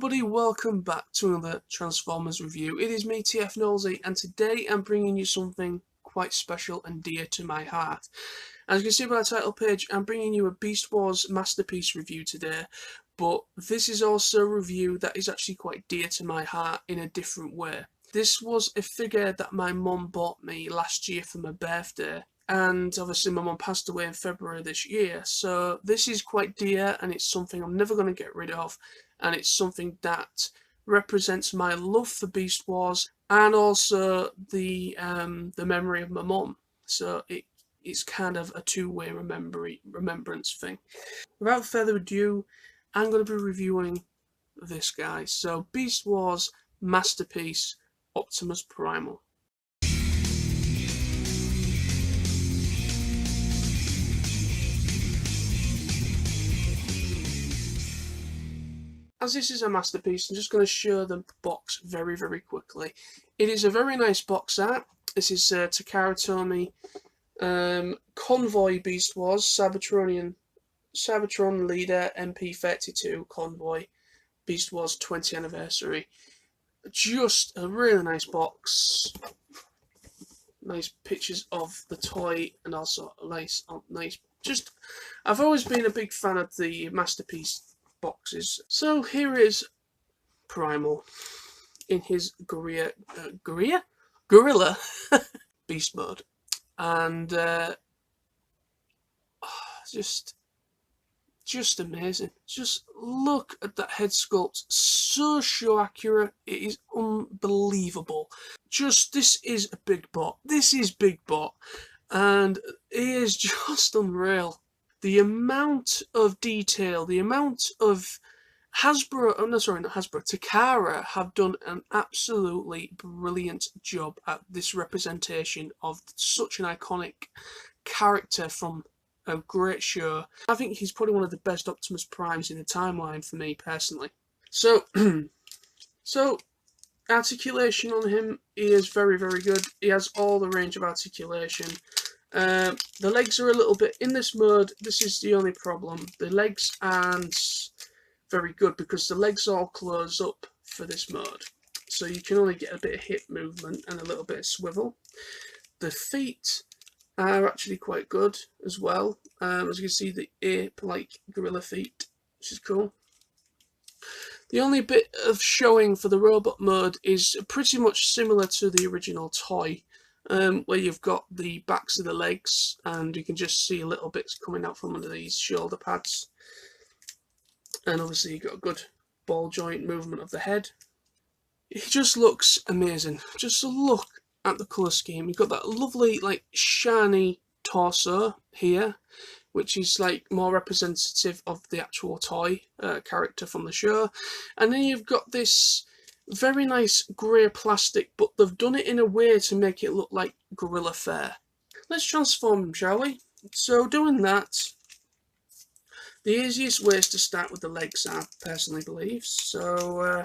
everybody, welcome back to another Transformers review. It is me, TF Nosey, and today I'm bringing you something quite special and dear to my heart. As you can see by the title page, I'm bringing you a Beast Wars Masterpiece review today, but this is also a review that is actually quite dear to my heart in a different way. This was a figure that my mum bought me last year for my birthday, and obviously my mum passed away in February this year, so this is quite dear and it's something I'm never going to get rid of, and it's something that represents my love for Beast Wars and also the memory of my mum. So it's kind of a two-way remembrance thing. Without further ado, I'm going to be reviewing this guy. So Beast Wars Masterpiece Optimus Primal. As this is a masterpiece, I'm just going to show the box very, very quickly. It is a very nice box art. This is Takara Tomy Convoy Beast Wars Cybertron Leader MP-32 Convoy Beast Wars 20th anniversary. Just a really nice box. Nice pictures of the toy and also nice. Just, I've always been a big fan of the masterpiece boxes. So here is Primal in his gorilla beast mode, and just amazing. Just look at that head sculpt, so show accurate. It is unbelievable. This is a big bot. This is big bot, and it is just unreal. The amount of detail, the amount of Takara have done an absolutely brilliant job at this representation of such an iconic character from a great show. I think he's probably one of the best Optimus Primes in the timeline for me personally. So, articulation on him, he is very, very good. He has all the range of articulation. The legs are a little bit, in this mode, this is the only problem. The legs aren't very good because the legs all close up for this mode. So you can only get a bit of hip movement and a little bit of swivel. The feet are actually quite good as well. As you can see, the ape-like gorilla feet, which is cool. The only bit of showing for the robot mode is pretty much similar to the original toy. Where you've got the backs of the legs and you can just see little bits coming out from under these shoulder pads, and obviously you've got a good ball joint movement of the head. It just looks amazing. Just look at the colour scheme. You've got that lovely like shiny torso here, which is like more representative of the actual toy character from the show, and then you've got this very nice grey plastic, but they've done it in a way to make it look like gorilla fur. Let's transform him, shall we? So doing that, the easiest way is to start with the legs, I personally believe. So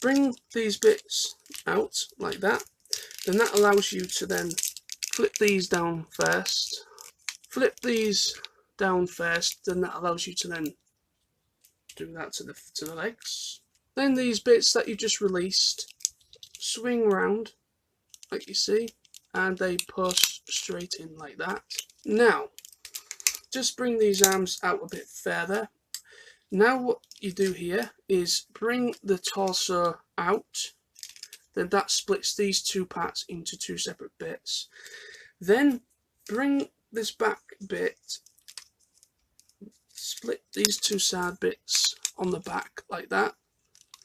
bring these bits out like that. Then that allows you to then flip these down first. Flip these down first, then that allows you to then do that to the legs. Then these bits that you just released swing round, like you see, and they push straight in like that. Now, just bring these arms out a bit further. Now what you do here is bring the torso out, then that splits these two parts into two separate bits. Then bring this back bit, split these two side bits on the back like that.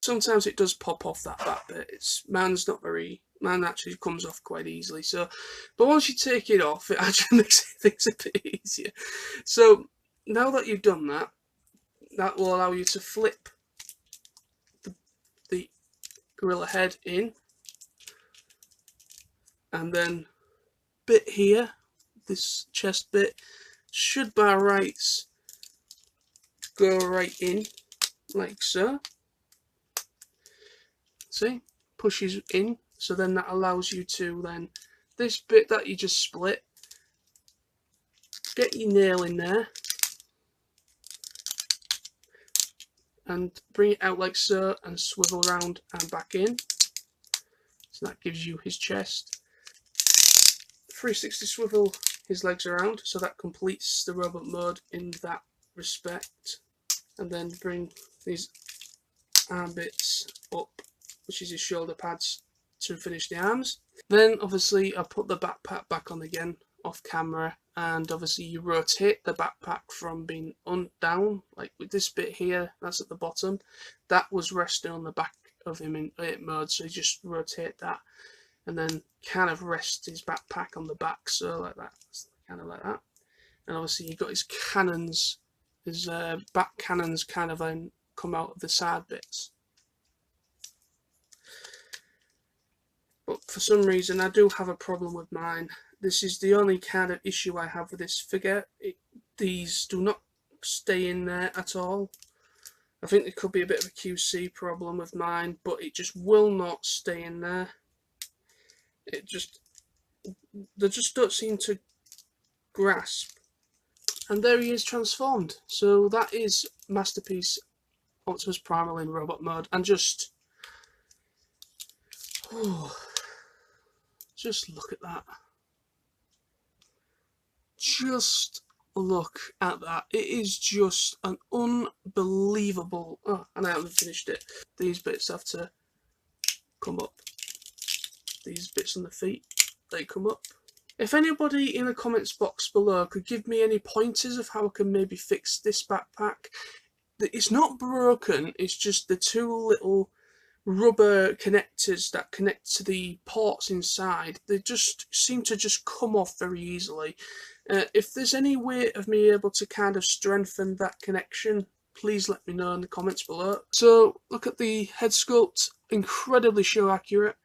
Sometimes it does pop off that back bit. Mine actually comes off quite easily. So, but once you take it off, it actually makes things a bit easier. So now that you've done that, that will allow you to flip the gorilla head in, and then bit here, this chest bit, should by rights go right in like so. See, pushes in, so then that allows you to then, this bit that you just split, get your nail in there, and bring it out like so and swivel around and back in. So that gives you his chest. 360 swivel his legs around, so that completes the robot mode in that respect. And then bring these arm bits up, which is his shoulder pads, to finish the arms. Then obviously I put the backpack back on again off camera, and obviously you rotate the backpack from being down, like with this bit here, that's at the bottom, that was resting on the back of him in 8 mode, so you just rotate that and then kind of rest his backpack on the back, so like that, kind of like that. And obviously you've got his cannons, his back cannons kind of then come out of the side bits. But for some reason I do have a problem with mine. This is the only kind of issue I have with this figure. These do not stay in there at all. I think there could be a bit of a QC problem with mine, but it just will not stay in there. They just don't seem to grasp. And there he is transformed. So that is Masterpiece Optimus Primal in robot mode. And just look at that. Just look at that. It is just an unbelievable... Oh, and I haven't finished it. These bits have to come up. These bits on the feet, they come up. If anybody in the comments box below could give me any pointers of how I can maybe fix this backpack. It's not broken, it's just the 2 little rubber connectors that connect to the ports inside. They just seem to just come off very easily. If there's any way of me able to kind of strengthen that connection, please let me know in the comments below. So look at the head sculpt, incredibly show accurate.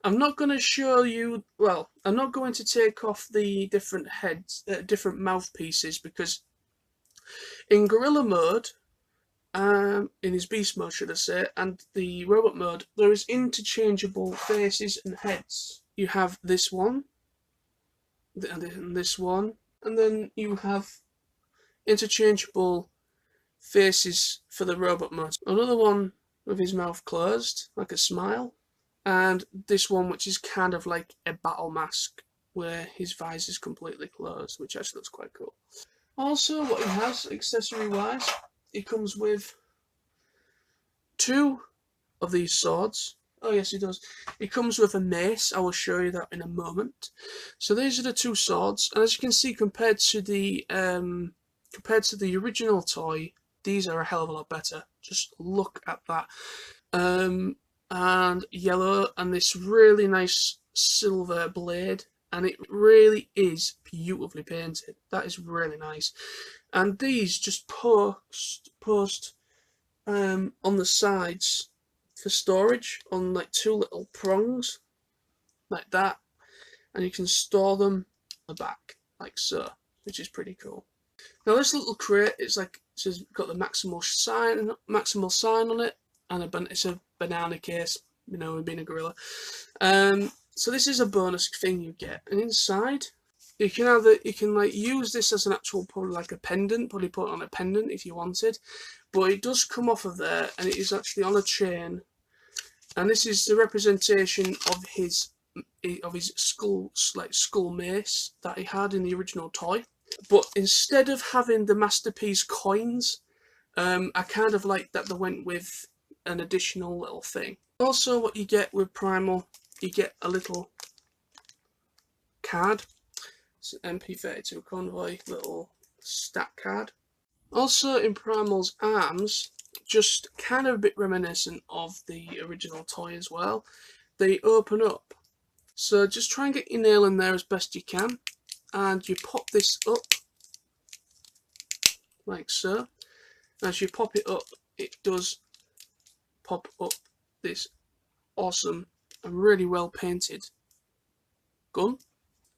I'm not going to show you, well, I'm not going to take off the different heads, different mouthpieces, because in gorilla mode, in his beast mode should I say, and the robot mode, there is interchangeable faces and heads. You have this one, and this one, and then you have interchangeable faces for the robot mode. Another one with his mouth closed, like a smile. And this one, which is kind of like a battle mask, where his visor is completely closed, which actually looks quite cool. Also, what he has, accessory-wise, he comes with 2 of these swords. Oh yes, he does. He comes with a mace. I will show you that in a moment. So these are the 2 swords, and as you can see, compared to the original toy, these are a hell of a lot better. Just look at that. And yellow, and this really nice silver blade, and it really is beautifully painted. That is really nice. And these just post on the sides for storage on like 2 little prongs like that, and you can store them on the back like so, which is pretty cool. Now this little crate, it's got the maximal sign on it, and it's a banana case, you know, with being a gorilla. So this is a bonus thing you get, and inside you can like use this as an actual, probably like a pendant, probably put it on a pendant if you wanted, but it does come off of there, and it is actually on a chain, and this is the representation of his skull mace that he had in the original toy. But instead of having the Masterpiece coins, I kind of like that they went with an additional little thing. Also, what you get with Primal, you get a little card. It's an MP-32 Convoy little stat card. Also in Primal's arms, just kind of a bit reminiscent of the original toy as well, they open up. So just try and get your nail in there as best you can, and you pop this up like so. As you pop it up, it does pop up this awesome and really well painted gun.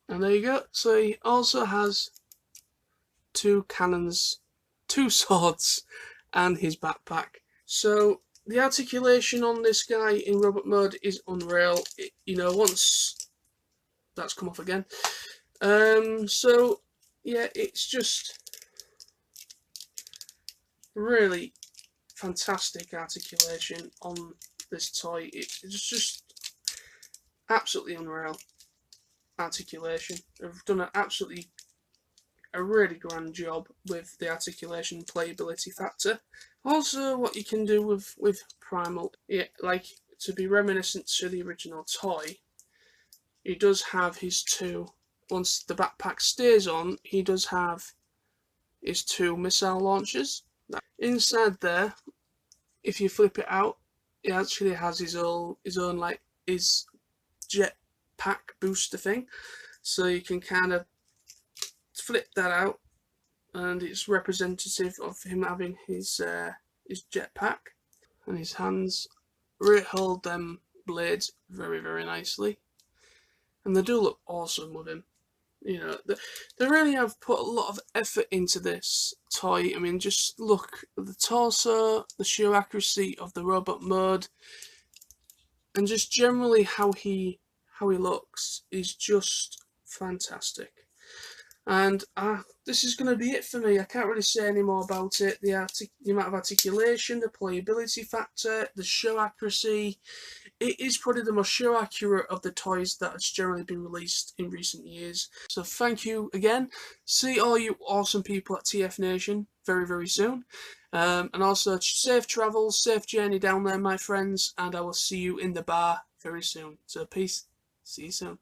And there you go. So he also has 2 cannons, 2 swords, and his backpack. So the articulation on this guy in robot mode is unreal. You know, once that's come off again. So yeah, it's just really fantastic articulation on this toy. It's just absolutely unreal articulation. They've done a really grand job with the articulation and playability factor. Also, what you can do with Primal, like to be reminiscent to the original toy, he does have his two. Once the backpack stays on, he does have his two missile launchers. Inside there, if you flip it out, it actually has his own like his jet pack booster thing. So you can kind of flip that out, and it's representative of him having his jetpack, and his hands really hold them blades very, very nicely, and they do look awesome with him. You know, they really have put a lot of effort into this toy. I mean, just look at the torso, the sheer accuracy of the robot mode, and just generally how he looks is just fantastic. And this is going to be it for me. I can't really say any more about it. The amount of articulation, the playability factor, the show accuracy. It is probably the most show accurate of the toys that has generally been released in recent years. So thank you again. See all you awesome people at TF Nation very, very soon. And also safe travels, safe journey down there, my friends. And I will see you in the bar very soon. So peace. See you soon.